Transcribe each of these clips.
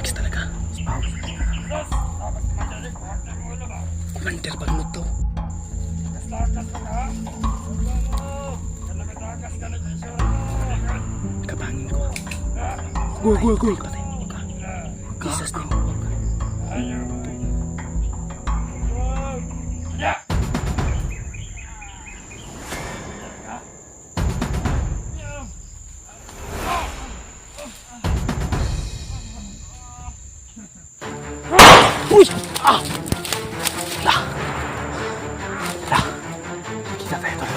Pawiks talaga. Pawiks. Commander Bagnot to. Kabangin ko. Goy. Patay mo ka. Jesus name. Uy! Ah! Kita tayo to.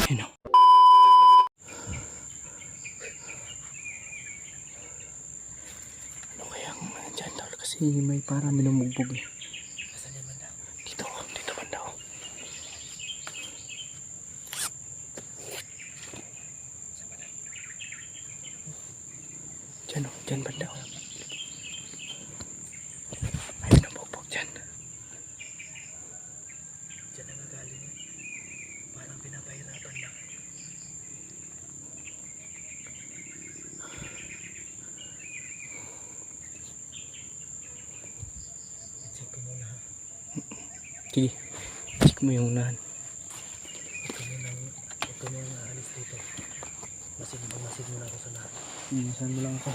Yun o. Ano kayang nandyan tol? Kasi may parang minumugbog eh. Asan yan banda? Dito banda o. Dyan banda o. May minumugbog dyan. Dyan na nagaling eh. Parang pinapahirapan na. Check ko muna ha. Sige, check mo yung unahan. Huwag ka muna aalis dito. Masid muna ako sa lahat. Saan mo lang ako.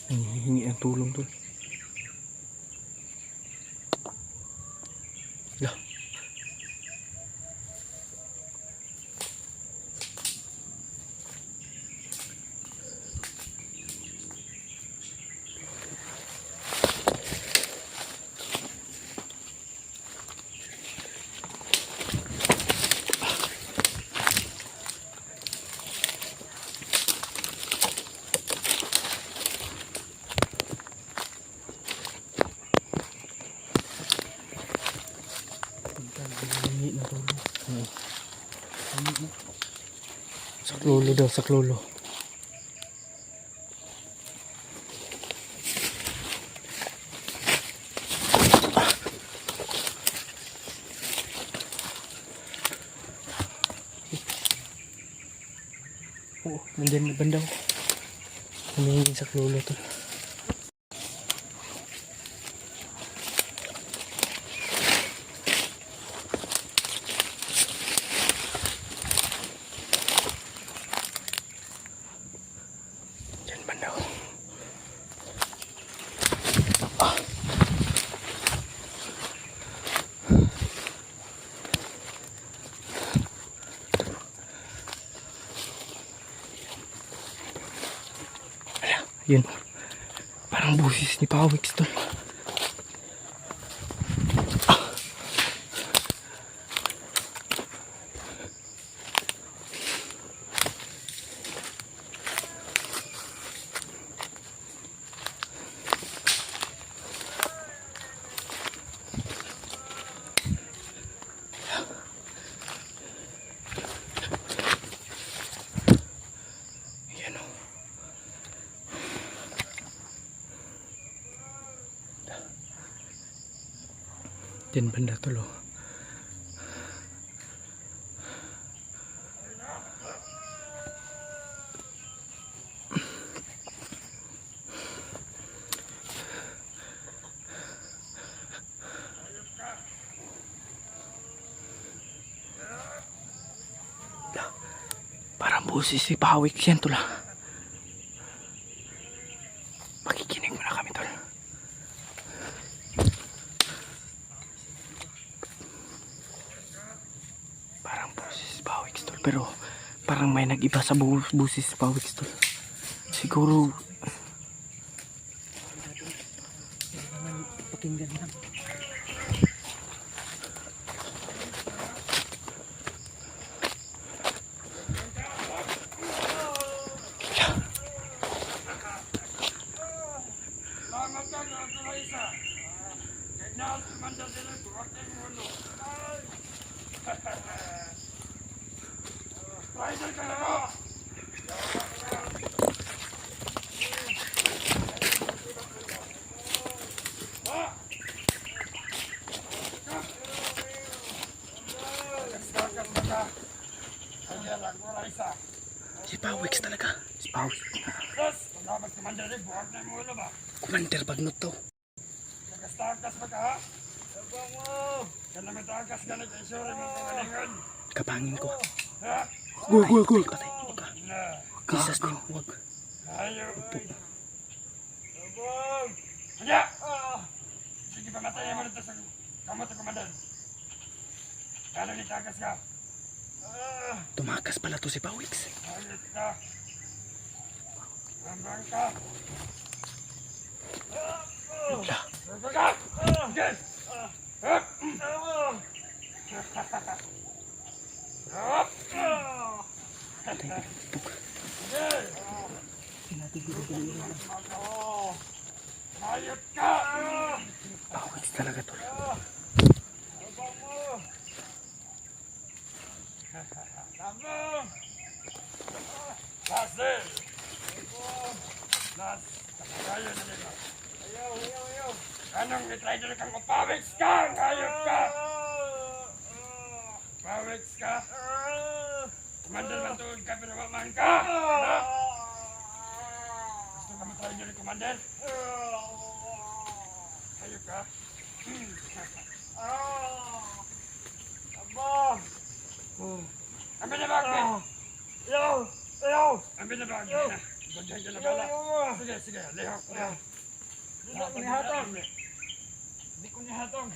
Hihingi ang tulong doon. Lah. Saklolo daw, saklolo. Oo, nandyan na bandaw. Humingi saklolo to. Yun, parang busis ni Pawiks to. Diyan banda tulo. Parang busis si Pawiks yan tula. Pakikinig mo na kami tol. Parang busis si Pawiks tol, pero parang Parang may nag-iba sa busis Pawiks tol. Siguro pakinggan lang. Si Pawiks talaga. Si Pawiks. Commander Bagnot to. Kapangin ko. Gul. Patay. Huwag ka. Jesus name. Huwag. Upo. Sige, pamatayin mo nito sa kamot ng komandan. Kano nitagas ka? Tumakas pala to si Pawiks. Ayos ka. Mambang ka. Wala. Mambang ka. Again. Ayos ka. Pawiks talaga to. Tabang! Last day! Last! Kaya na nila. Ayaw! Anong itry na kang Pawiks ka? Ayos ka! Pawiks ka? Commander matuod ka pero mamang ka! Ha? Gusto ka matry na rin, Commander? Ayos ka? Abang! Ang binabag niya! Ayaw! Ang binabag niya! Gagay ka na pala! Sige, lihok. Hindi ko nihatong!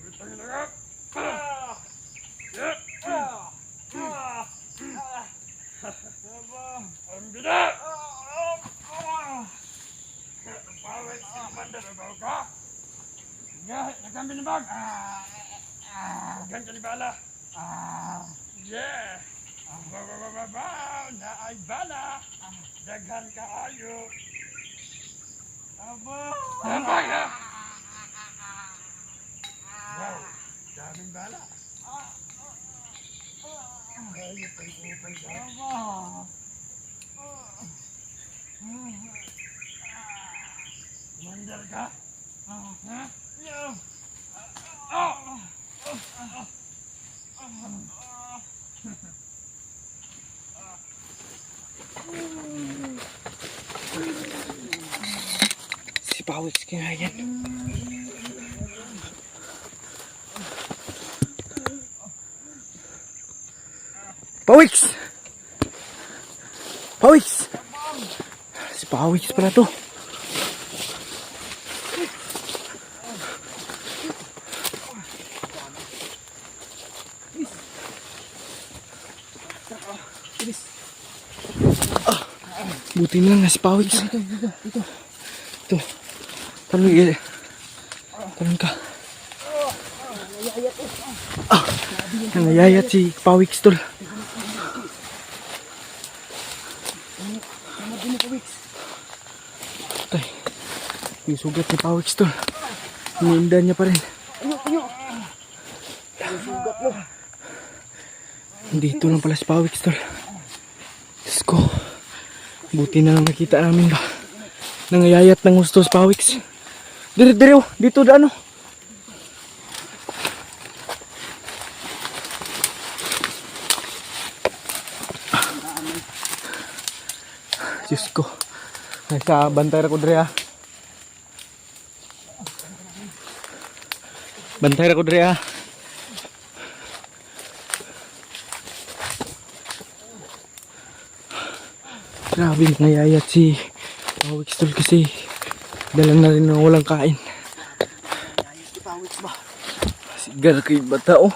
Utang na ka! Ang binabag! Pawit si Commander, babaw ka! Nagkang binabag! Gan ka ni bala! Yeah! Bababababaw! Na ay bala! Daghan ka ayo! Tambay ha! Wow! Daming bala! Ayos ay upay ka! Commander ka? Ha? Si Pawiks kaya yan. Pawiks! Si Pawiks pala to. Buti na lang na si Pawiks. Ito. Talon ka. Nangayayat si Pawiks tol. Tay. Yung sugat ni Pawiks tol. Iniindan niya pa rin. Dito lang pala si Pawiks tol. Diyos ko. Buti na lang nakita namin ba. Nangayayat ng gusto si Pawiks. Dire oh. Dito ano. Diyos ko. Nasa bantay ra ko dire ah. Bantay ra ko dire ah. Grabe nangayayat si Pawiks tol kasi dala na rin ng walang kain. Nangayayat si Pawiks ba? Sigar kay bata oh.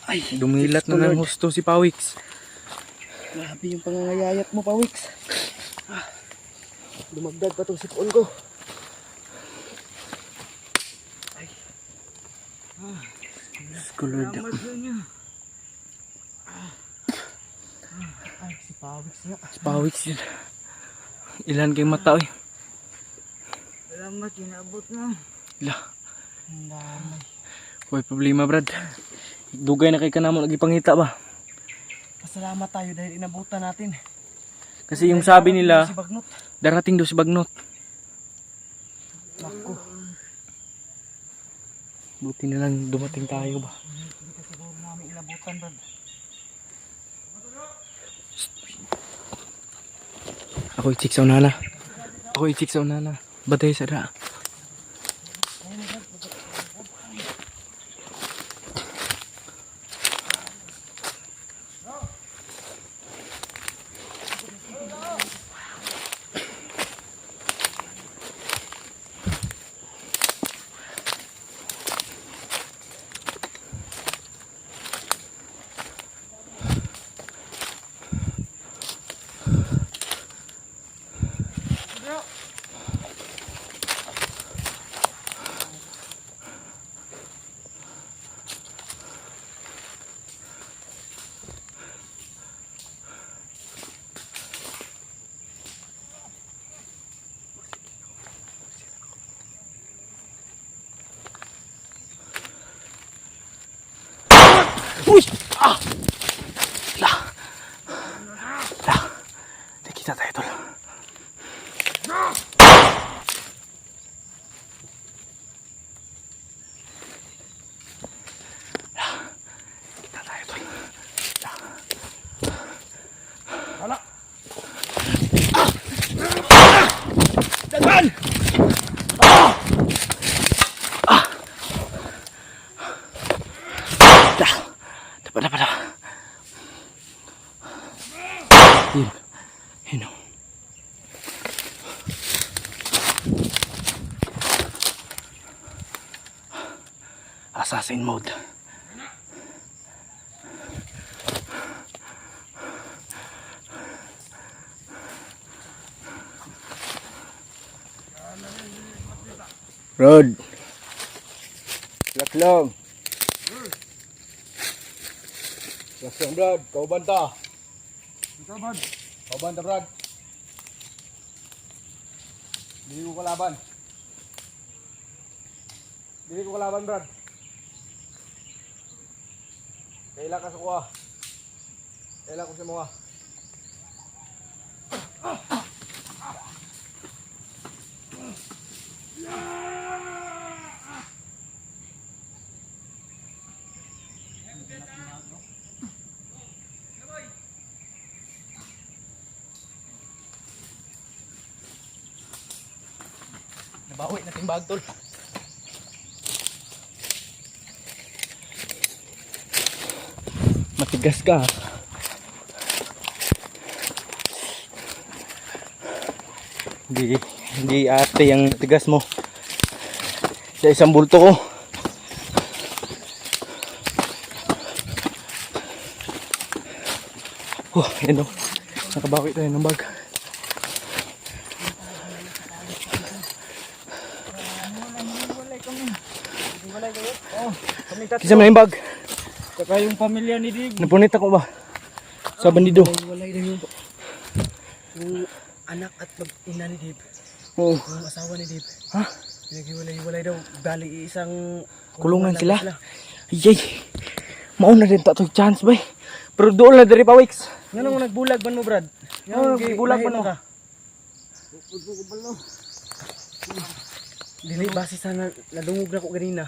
Ay, dumilat na ng husto si Pawix. Grabe yung pangangayayat mo, Pawix. Dumagdag pa tong sipon ko. Diyos ko, Lord. Ay, si Pawix nga. Si Pawix yun. Ilan kayong mata, oy? Salamat, inabot mo. Ila. Ang damay. Huwag problema, Brad. Dugay na kay ka naman nagipangita ba? Pasalamat tayo dahil inabutan natin. Kasi yung sabi nila, Si Bagnot. darating daw si Bagnot. Naku. Buti na lang dumating tayo ba? Hindi ka siguro namin inabutan, Brad. Ako i-check sa unana. Ako i-check sa unana. Batay sa da. Uy! Ah! La! La! Nakita tayo tol. La! Kita tayo tol. La! Wala! Ah! Dagan! Ah! Ah! La! Dapat. Yun. Yun o. Assassin mode. Rod. Laklong. Laklong, Brad. Kauban ta. Kauban ta, Brad. Dili ko kalaban. Dili ko kalaban, Brad. Kaila ka sa kuha. Kaila ko sa mga. Nabawi natin bag, tol. Matigas ka. Hindi ate yung tigas mo. Sa isang bulto ko. Yan o. Nakabawi tayo ng bag. Kisa mo na yung bag. Saka yung pamilya ni Dib. Napunit ako ba? Sa bandido. Walay na yung anak at mag-ina ni Dib. Oo. Yung asawa ni Dib. Ha? Naghiwalay-walay daw. Gali isang Kulungan sila. Ayay. Mauna din ta to chance bay. Pero doon na diri pa weeks. Nga nung nagbulag man mo, Brad? Nagbulag man mo. Dili base sa nadungog na ko ganina.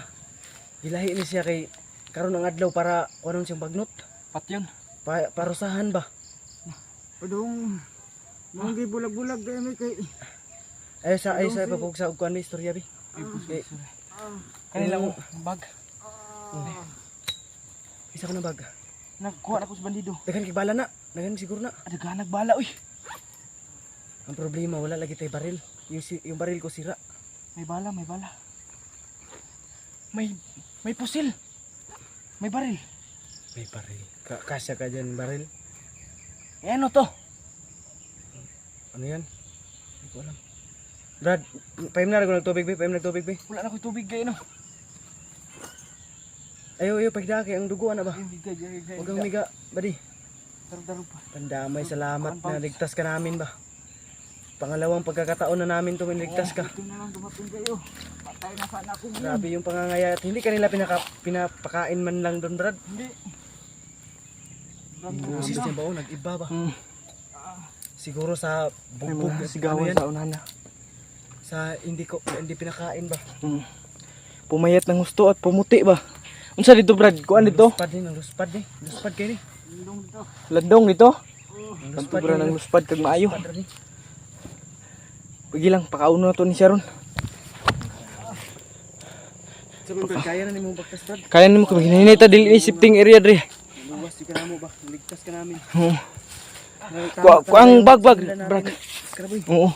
Gilahi ni siya kay karon ang adlaw para kunon siyang bagnot. Pat yun. Parusahan ba? Padung. Mga gibulag-bulag kay may kay. Ay sa papug sa kuan ni istorya bi. Okay. Kanilang bag. Isa ko na bag. Nagkuha ako sa bandido. Dagan kay bala na. Dagan siguro na. Adaga nagbala uy. Ang problema wala lagi tay baril. Yung baril ko sira. May bala, may bala. May pusil. May baril. May baril. Kasya ka dyan, baril. Eh, ano to? Ano yan? Hindi ko alam. Brad, paim na ako ng tubig, be. Paim na tubig, be. Wala na ko tubig kayo, no? Ayaw, pagdaki. Ang dugo, ano ba? Huwag kang humiga, buddy. Daro pa. Pandamay, salamat na ligtas ka namin ba. Pangalawang pagkakataon na namin ito, niligtas ka. Ito na lang dumating kayo. Patay na sana ako ngayon. Grabe yung pangangayat. Hindi kanila pinapakain man lang doon, Brad. Hindi. Yung boses niya ba, nag-iba ba? Hmm. Siguro sa May bugbog. mga sigawan ano yan? sa unahan na. Sa hindi pinakain ba? Hmm. Pumayat ng gusto at pumuti ba? Unsa dito, Brad? Kuan dito? Luspad ni, luspad ni. Luspad kayo ni. Landong dito? Luspad Kanto ng luspad kag maayo. Luspad ni. Pagi lang, pakauno na to ni Sharon. Sabi Brad, kaya na ni mong bagtas, Brad. Kaya nimo kami hinahinay ta dili ni shifting area dre. Luwas di ka na mo ba? Ligtas ka namin. Oo. Ang bag, Brad. Grabe. Oo.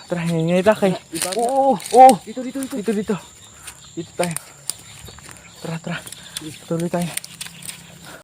Tara, hinahinay ta kay. Ibag. Oo, oo. Dito. Dito tayo. Tara. Tuloy tayo.